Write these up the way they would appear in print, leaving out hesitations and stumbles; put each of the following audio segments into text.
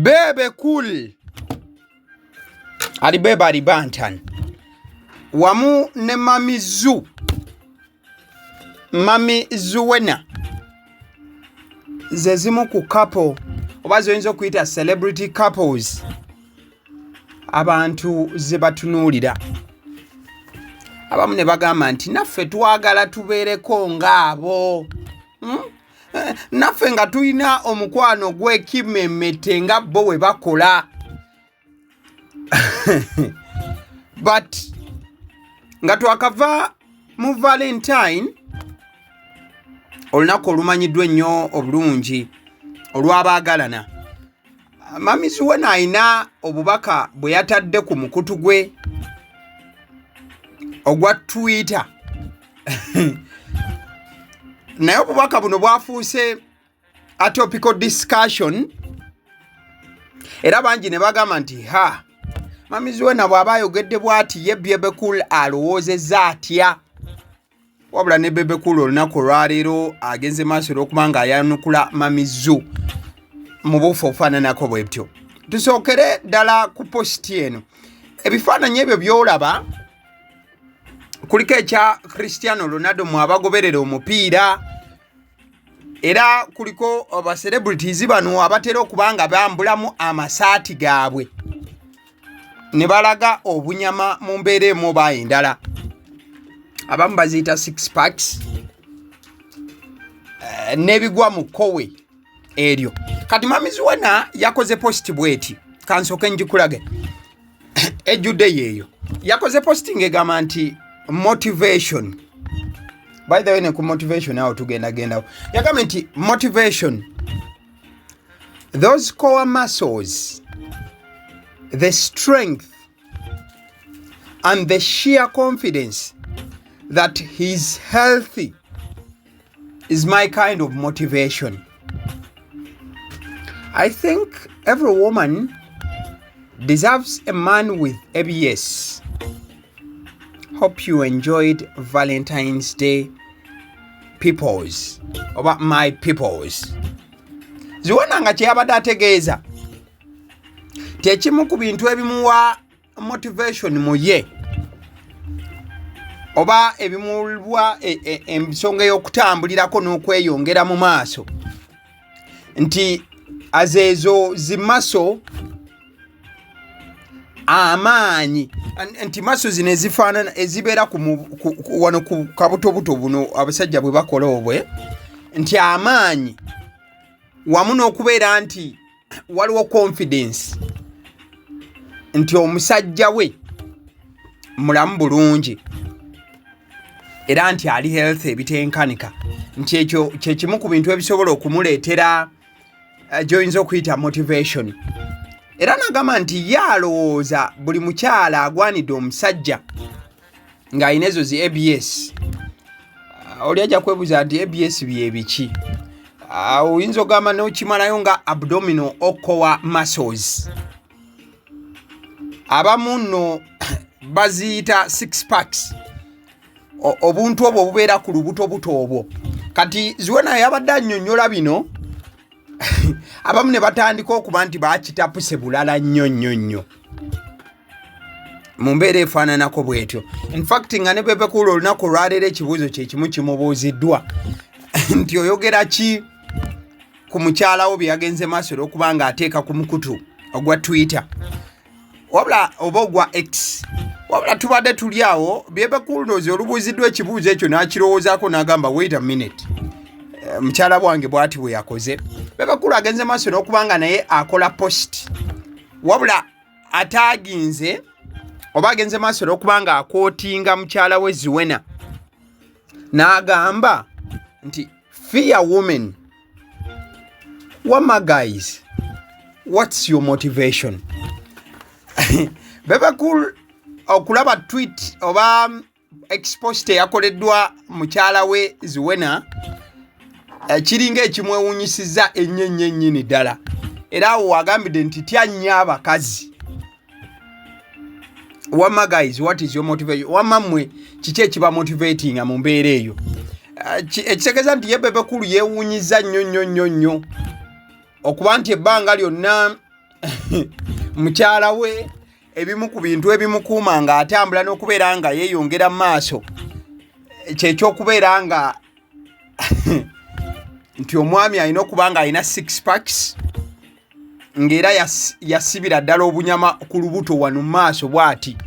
Bebecool ali Bebe ali Bantan wamu ne Mami Zuena ze zimu ku couple oba zoyinza okuyita celebrity couples abantu ze batunuulira. Abamu ne bagamba nti naffe twagala tubeereko ng'abo. Naffe nga tulina omukwano gw'ekimemmete nga bo we bakola. But nga twakava mu Valentine, olunaku olumanyiddwa ennyo obulungi olw'abaagalana, Mami Zuena ayina obubaka bwe yatadde ku mukutu gwe ogwa Twitter. Naye obubaka buno bwafuuse a topical discussion, era bangi ne bagamba nti Mami Zuena bw'aba ayogedde bw'ati ye Bebecool alowoozezza atya. Wabula ne Bebecool olunaku olwaleero agenze maaso olw'okuba nga ayanukula Mami Zu mu buufu obufaananako bwebyo. Tusookere ddala ku positi eno. Ebifaananyi ebyo by'olaba kuliko ekya Cristiano Ronaldo mu abagoberera omupiira, era kuliko aba celebrities bano abatera okuba nga bambulamu amasaati gaabwe ne balaga obunyama mu mbeera emu oba endala. Abamu baziyita six packs n'ebigwa mu kkowe eryo. Kati Mami Zuena yakoze posti bweti, kansooke ngikulage ejjudde yeeyo. Yakoze posti ng'egamba nti motivation. By the way, ne ku motivation awo tugenda. Yagamba nti motivation, those core muscles, the strength and the sheer confidence that he's healthy is my kind of motivation. I think every woman deserves a man with ABS. Hope you enjoyed Valentine's Day, peoples. About my peoples. Zuena nga kyabadde ategeeza ti ekimu ku bintu ebimuwa motivation mu ye oba ebimuwa ensonga y'okutambulirako n'okweyongera mu maaso nti azeezo zimaso amaanyi, nti maso zino ezifaanana ezibeera wano ku kabutobuto buno abasajja bwe bakola obwe, nti amaanyi wamu n'okubeera nti waliwo confidence nti omusajja we mulamu bulungi era nti ali health ebitenkanika, nti ekyo kyekimu ku bintu ebisobola okumuleetera gy'oyinza okuyita motivation. Era nagamba nti ye alowooza buli mukyala agwanidde omusajja ng'ayina ezo zi ABS. Oli ajja kwebuuza nti ABS bye biki? Oyinza ogamba n'okimalayo nga abdominal core muscles. Abamu nno baziyita six packs, obuntu obwo obubeera ku lubutobuto obwo. Kati Zuena yabadde annyonnyola bino abamu ne batandika okuba nti baakitapuse bulala nnyo mu mbeera efaananako bwetyo. In fact nga ne Bebecool olunaku olwaleero ekibuuzo kye kimu kimubuuziddwa nti oyogera ki ku mukyalawo bye yagenze maaso olw'okuba ng'ateeka ku mukutu ogwa Twitter wabula oba ogwa X. Wabula tubadde tuli awo, Bebecool ndowooza olubuuziddwa ekibuuzo ekyo n'akirowoozaako n'agamba wait a minute, mukyala bwange bw'ati bwe yakoze. Bebecool agenze maaso n'okuba nga naye akola post, wabula ataaginze oba agenze maaso n'okuba nga akootinga mukyala we Zuena n'agamba nti fear women. Wama guys, what's your motivation? Bebecool okulaba tweet oba expost yakoleddwa mukyala we Zuena kiringa ekimwewuunyisizza ennyo nnyini ddala, era awo wagambidde nti tyannya abakazi. Wama guys, what is your motivation? Wama mmwe kiki ekiba motivating mu mbeera eyo? Ekitegeeza nti ye Bebecool yeewuunyiza nnyo okuba nti ebbanga lyonna mukyala we ebimu ku bintu ebimukuuma nga atambula n'okubeera nga yeeyongera maaso kyekyokubeera nga nti omwami alina okuba nga alina 6 packs ng'era yasibira ddala obunyama ku lubuto wano mu maaso bw'ati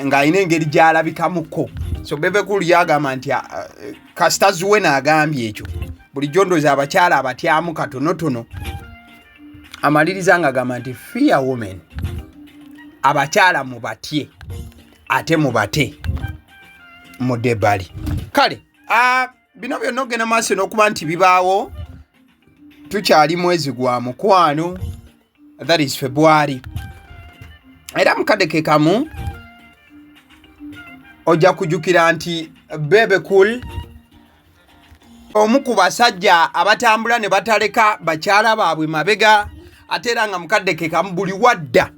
ng'alina engeri gy'alabikamuko. So Bebecool yagamba nti kasita Zuena agambye ekyo bulijjo ndooza abakyala abatyamu katonotono amaliriza nga agamba nti fear women, abakyala mubatye ate mubate mudebali. Kale bino byonna ogenda maaso n'okuba nti bibaawo, tukyali mwezi gwa mukwano, that is February, era mukadde ke kamu ojja kujjukira nti Bebecool omu ku basajja abatambula ne bataleka bakyala baabwe mabega, ate era nga mukadde ke kamu buli wadda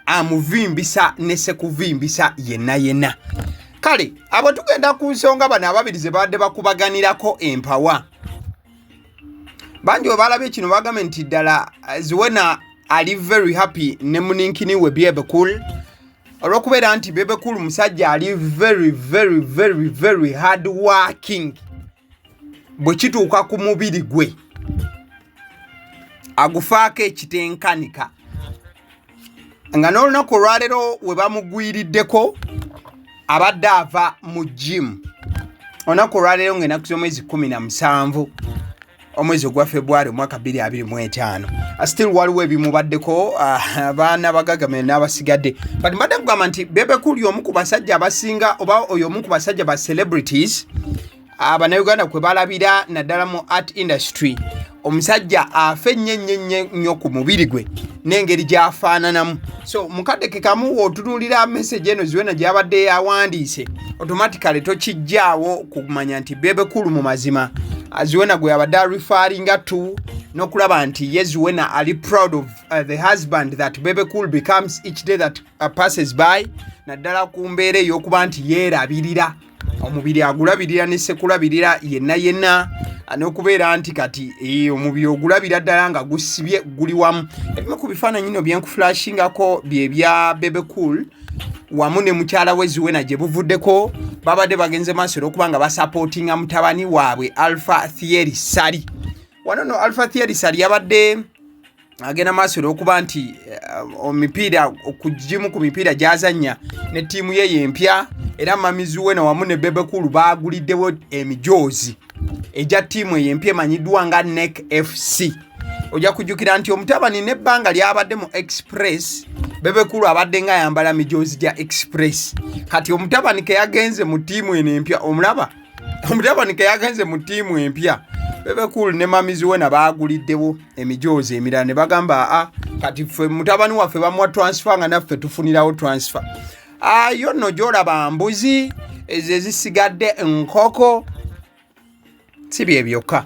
amuvimbisa ne sekuvimbisa yenna. Kale abo tugenda ku nsonga bano ababiri ze badde bakubaganirako empawa. Bangi balabye kino bagamba nti ddala Zuena ali very happy ne muninkini we Bebecool olw'okubeera nti Bebecool musajja ali very hard working. Bwe kituuka ku mubiri gwe agufaako ekitenkanika nga n'olunaku olwaleero we bamugwiriddeko abadde ava mu gym. Olunaku olwaleero ng'ennaku z'omwezi 17 omwezi ogwa February omwaka 2025. Still waliwo ebimubaddeko abaana bagagamire n'abasigadde, but mbadde kugamba nti Bebecool y'omu ku basajja abasinga oba oyo omu ku basajja ba celebrities Abannayuganda kwe balabira naddala mu art industry, omusajja afe nnyo ku mubiri gwe n'engeri gy'afaananamu. So mukadde ke kamu otunuulira message eno Zuena gy'abadde yawandiise, automatically tokijjaawo kumanya nti Bebecool mu mazima Zuena gwe abadde referringa to n'okulaba nti ye Zuena ali proud of the husband that Bebecool becomes each day that passes by, naddala ku mbeera ey'okuba nti yeerabirira omubiri agulabirira ne sekulabirira yenna n'okubeera nti kati omubiri ogulabira ddala nga gusibye guli wamu. Ebimu ku bifaananyi bino byenkuflashingako bye bya Bebecool wamu ne mukyala we Zuena gye buvuddeko, babadde bagenze maaso okuba nga basapootinga mutabani waabwe Alpha Thierry Sali. Wano no Alpha Thierry Sali yabadde agenda maaso okuba nti omipiira okugimu ku mipiira gyazannya ne ttiimu ye yempya, era Mami Zuena wamu ne Bebecool baaguliddewo emijoozi ejja ttiimu eyempya emanyiddwa nga NEC FC. Ojja kujjukira nti omutabani n'ebbanga lyabadde mu Express, Bebecool abadde nga ayambala mijoozi gya Express. Kati omutabani ke yagenze mu ttiimu eno empya, omulaba omutabani ke yagenze mu ttiimu empya, Bebecool ne Mami Zuena baaguliddewo emijoozi emirala ne bagamba kati ffe mutabani waffe bamuwa transfer nga naffe tufunirawo transfer. Yo nno gy'olaba mbuzi ezo ezisigadde enkoko, si bye byokka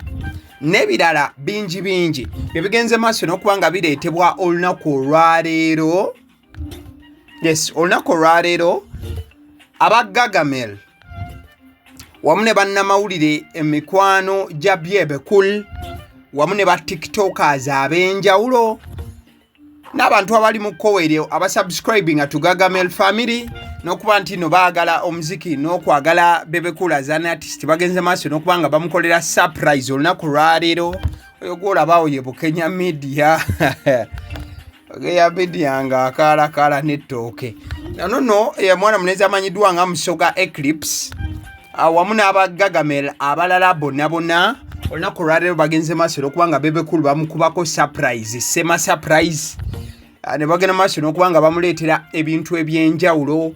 n'ebirala bingi bye bigenze maaso n'okuba nga bireetebwa olunaku olwaleero. Yes, olunaku olwaleero aba Gagamel wamu ne bannamawulire emikwano gya Bebecool wamu ne ba tiktokers ab'enjawulo n'abantu abali mu kkoweeryo abasubscribing to Gagamel family n'okuba nti no baagala omuziki n'okwagala Bebecool as an artist bagenze maaso n'okuba nga bamukolera surprise olunaku lwaleero. Oyo gw'olabaawo ye Bukenya media ogeya media nga akaala n'ettooke. Nono mwana munezi amanyiddwa nga Musoga Eclipse wamu n'aba Gagamel abalala bonna olunaku lwaleero bagenze maaso okuba nga Bebecool bamukubako surprise, sema surprise, ne bagenda maaso n'okuba nga bamuleetera ebintu eby'enjawulo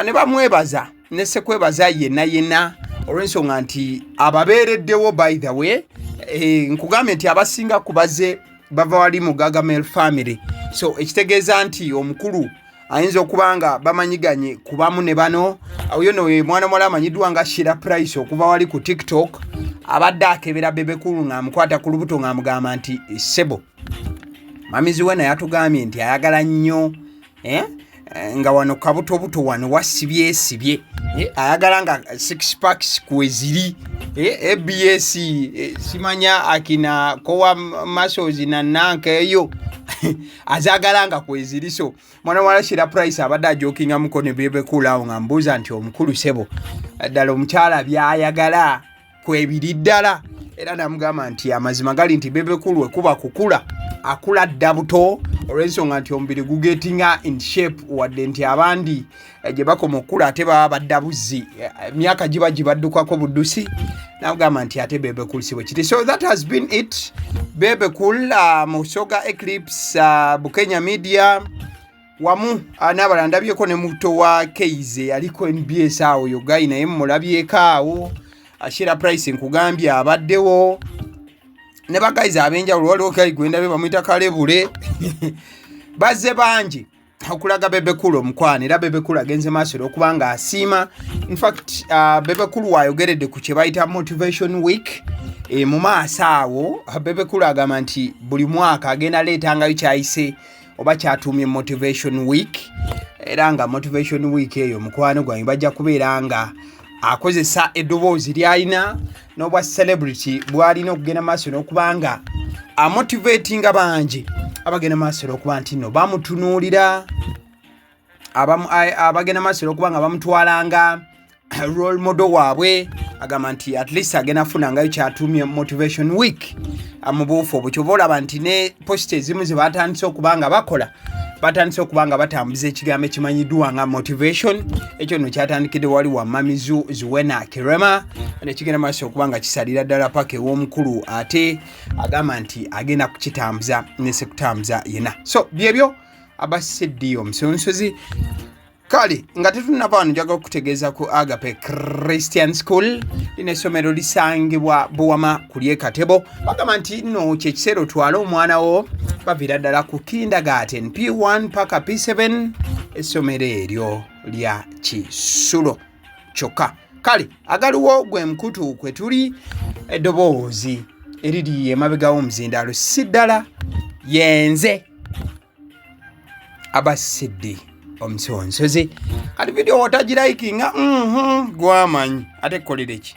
ne bamwebaza ne sekwebaza yenna olw'ensonga nti ababeereddewo. By the way, nkugambye nti abasinga kubaze bava wali mu Gagamel family, so ekitegeeza nti omukulu ayinza okuba nga bamanyiganye kubamu ne bano. Oyo no mwana mwala amanyiddwa nga Shira Price okuva wali ku TikTok abadde akebera Bebecool ng'amukwata ku lubuto ng'amugamba nti sebo, Mami Zuena yatugambye nti ayagala nnyo nga wano kabutobuto wano wasibye ayagala nga 6 packs kweziri ABS simanya akina kowa masozi na nanka eyo azagalanga kweziriso mwana wala Shira Price abadde ajokinga muko ne Bebecool awo nga mbuuza nti omukulu sebo ddala omukyala byayagala kwebiri ddala era namugamba nti amazima gali nti Bebecool we kuba kukula akula dda buto olw'ensonga nti omubiri gugetinga in shape wadde nti abandi gye bakoma okukula ate baba badda buzzi emyaka giba gibaddukako buddusi namugamba nti ate Bebecool si bwe kiti. So that has been it. Bebecool Musoga Eclipse Bukenya Media wamu n'abalala ndabyeko ne muto wa Keize aliko NBS awo yogayi naye mulabyeko awo Shira Price nkugambye abaddewo ne bagayiza abenjawulo waliwo kayi gwenda bamuyita Kalebule bazze bangi okulaga Bebecool omukwana era Bebecool agenze maaso okubanga asiima. In fact Bebecool wayogeredde ku kye bayita motivation week mu maaso awo Bebecool agamba nti buli mwaka agenda leetangayo kyayise oba kyatuumye motivation week era nga motivation week eyo mukwano gwange bajja kubeera nga akozesa eddoboozi lyalina n'obwa celebrity bwalina okugenda maaso n'okubanga amotivatinga bangi abagenda maaso okuba nti no bamutunuulira abagenda maaso okubanga bamutwalanga role model waabwe agamba nti at least agenda afunangayo kyatuumye motivation week mu buufu obwo kyova olaba nti ne posti ezimu ze batandise okubanga bakola batandise okubanga batambuza ekigambo ekimanyiddwa nga motivation. Ekyo nno kyatandikidde wali wa mami Zuena Kirema nekigenda maaso okubanga kisalira ddala paka ew'omukulu ate agamba nti agenda kukitambuza ne sekutambuza yena. So byebyo abaseddi omusonsozi kale nga tetunava wano njagala okutegeeza ku Agape Christian School lino essomero lisangibwa Buwama ku Lyekatebo bagamba nti nno kyekiseera otwale omwana wo baviira ddala ku kindergarten P1 paka P7 essomero eryo lya Kisulo kyokka. Kale agaliwo gwe mukutu kwe tuli eddoboozi eriri emabega w'omuzindaalo si ddala yenze abasidde omusonsozi kati video otagirayikinga gwamanyi ate kolere ki